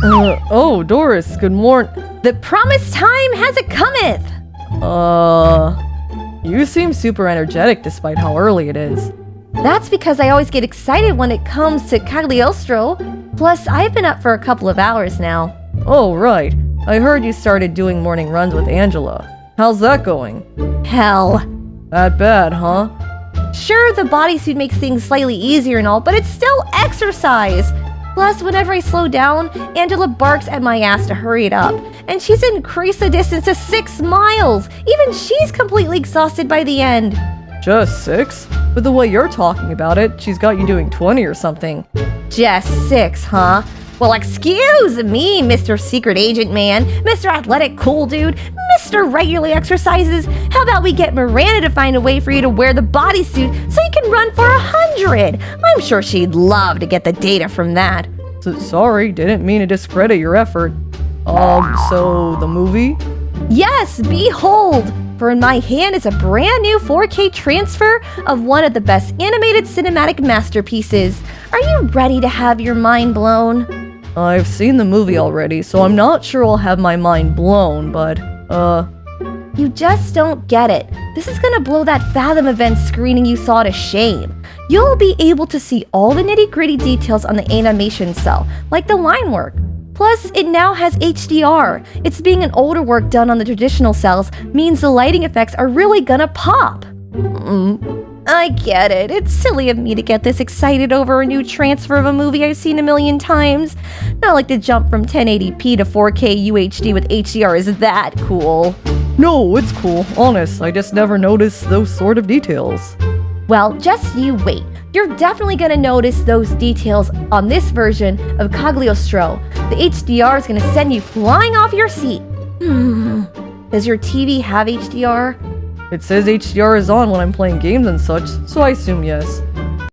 Oh, Doris, good morning. The promised time has it cometh! You seem super energetic despite how early it is. That's because I always get excited when it comes to Cagliostro. Plus, I've been up for a couple of hours now. Oh, right. I heard you started doing morning runs with Angela. How's that going? Hell. That bad, huh? Sure, the bodysuit makes things slightly easier and all, but it's still exercise. Plus, whenever I slow down, Angela barks at my ass to hurry it up. And she's increased the distance to 6 miles. Even she's completely exhausted by the end. Just 6? With the way you're talking about it, she's got you doing 20 or something. Just 6, huh? Well, excuse me, Mr. Secret Agent Man, Mr. Athletic Cool Dude, Mr. Regularly Exercises. How about we get Miranda to find a way for you to wear the bodysuit so you can run for 100? I'm sure she'd love to get the data from that. Sorry, didn't mean to discredit your effort. So the movie? Yes, behold! For in my hand is a brand new 4K transfer of one of the best animated cinematic masterpieces. Are you ready to have your mind blown? I've seen the movie already, so I'm not sure I'll have my mind blown, but, You just don't get it. This is gonna blow that Fathom event screening you saw to shame. You'll be able to see all the nitty-gritty details on the animation cell, like the line work. Plus, it now has HDR. It's being an older work done on the traditional cells means the lighting effects are really gonna pop. I get it. It's silly of me to get this excited over a new transfer of a movie I've seen a million times. Not like the jump from 1080p to 4K UHD with HDR is that cool. No, it's cool. Honest, I just never noticed those sort of details. Well, just you wait. You're definitely gonna notice those details on this version of Cagliostro. The HDR is gonna send you flying off your seat. Does your TV have HDR? It says HDR is on when I'm playing games and such, so I assume yes.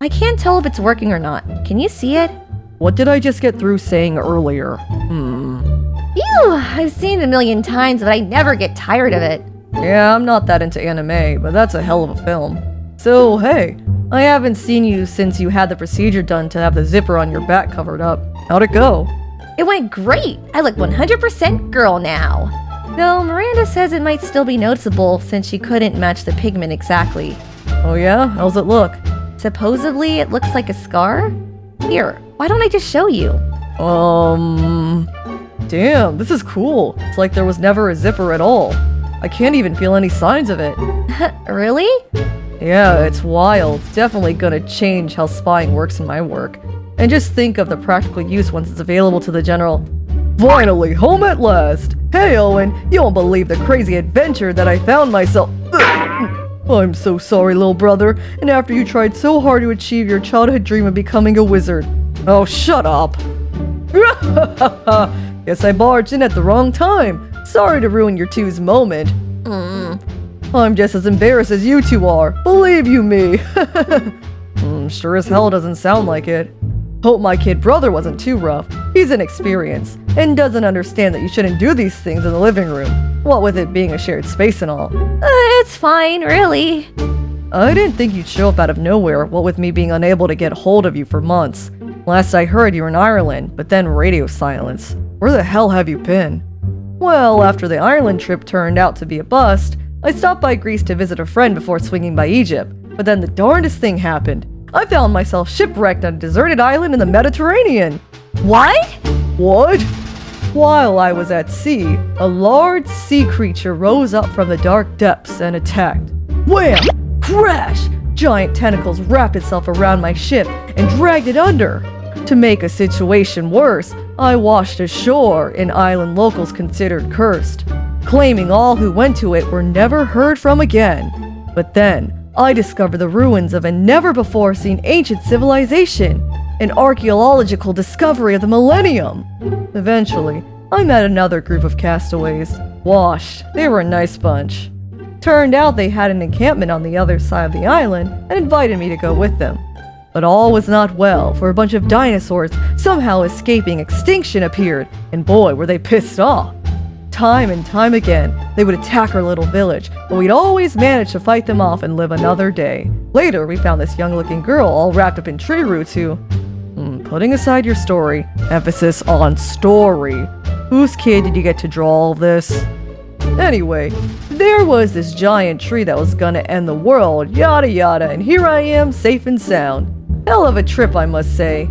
I can't tell if it's working or not. Can you see it? What did I just get through saying earlier? Ew, I've seen it a million times, but I never get tired of it. Yeah, I'm not that into anime, but that's a hell of a film. So, hey, I haven't seen you since you had the procedure done to have the zipper on your back covered up. How'd it go? It went great. I look 100% girl now. Though Miranda says it might still be noticeable since she couldn't match the pigment exactly. Oh yeah? How's it look? Supposedly it looks like a scar? Here, why don't I just show you? Damn, this is cool. It's like there was never a zipper at all. I can't even feel any signs of it. Really? Yeah, it's wild. Definitely gonna change how spying works in my work. And just think of the practical use once it's available to the general. Finally, home at last! Hey Owen, you won't believe the crazy adventure that I found myself. I'm so sorry, little brother, and after you tried so hard to achieve your childhood dream of becoming a wizard. Oh, shut up! Guess I barged in at the wrong time. Sorry to ruin your two's moment. I'm just as embarrassed as you two are, believe you me. Sure as hell doesn't sound like it. Hope my kid brother wasn't too rough. He's inexperienced, and doesn't understand that you shouldn't do these things in the living room. What with it being a shared space and all. It's fine, really. I didn't think you'd show up out of nowhere, what with me being unable to get hold of you for months. Last I heard you were in Ireland, but then radio silence. Where the hell have you been? Well, after the Ireland trip turned out to be a bust, I stopped by Greece to visit a friend before swinging by Egypt. But then the darndest thing happened. I found myself shipwrecked on a deserted island in the Mediterranean. What? What? While I was at sea, a large sea creature rose up from the dark depths and attacked. Wham! Crash! Giant tentacles wrapped itself around my ship and dragged it under. To make a situation worse, I washed ashore in island locals considered cursed, claiming all who went to it were never heard from again. But then, I discovered the ruins of a never-before-seen ancient civilization, an archaeological discovery of the millennium. Eventually, I met another group of castaways. Washed. They were a nice bunch. Turned out they had an encampment on the other side of the island and invited me to go with them. But all was not well, for a bunch of dinosaurs somehow escaping extinction appeared, and boy were they pissed off. Time and time again, they would attack our little village, but we'd always manage to fight them off and live another day. Later, we found this young-looking girl all wrapped up in tree roots who, putting aside your story, emphasis on story. Whose kid did you get to draw all this? Anyway, there was this giant tree that was gonna end the world, yada yada, and here I am, safe and sound. Hell of a trip, I must say.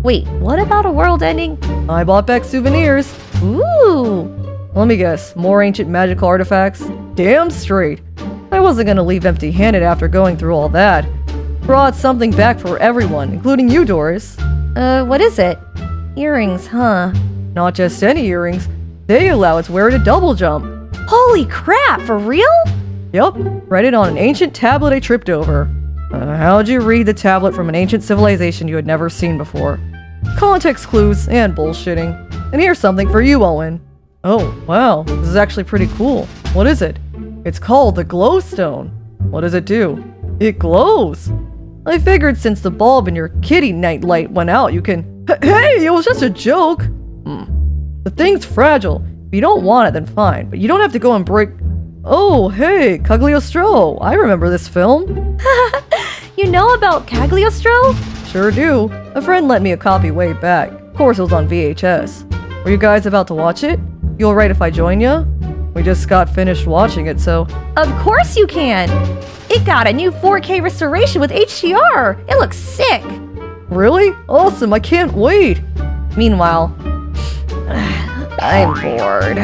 Wait, what about a world ending? I bought back souvenirs. Ooh! Let me guess, more ancient magical artifacts? Damn straight. I wasn't gonna leave empty-handed after going through all that. Brought something back for everyone, including you, Doris. What is it? Earrings, huh? Not just any earrings. They allow its wearer to double jump. Holy crap, for real? Yup, read it on an ancient tablet I tripped over. How'd you read the tablet from an ancient civilization you had never seen before? Context clues and bullshitting. And here's something for you, Owen. Oh, wow, this is actually pretty cool. What is it? It's called the glowstone. What does it do? It glows. I figured since the bulb in your kitty night light went out, you can... Hey, it was just a joke. The thing's fragile. If you don't want it, then fine. But you don't have to go and break... Oh, hey, Cagliostro. I remember this film. You know about Cagliostro? Sure do. A friend lent me a copy way back. Of course, it was on VHS. Were you guys about to watch it? You alright if I join ya? We just got finished watching it, so... Of course you can! It got a new 4K restoration with HDR! It looks sick! Really? Awesome, I can't wait! Meanwhile, I'm bored.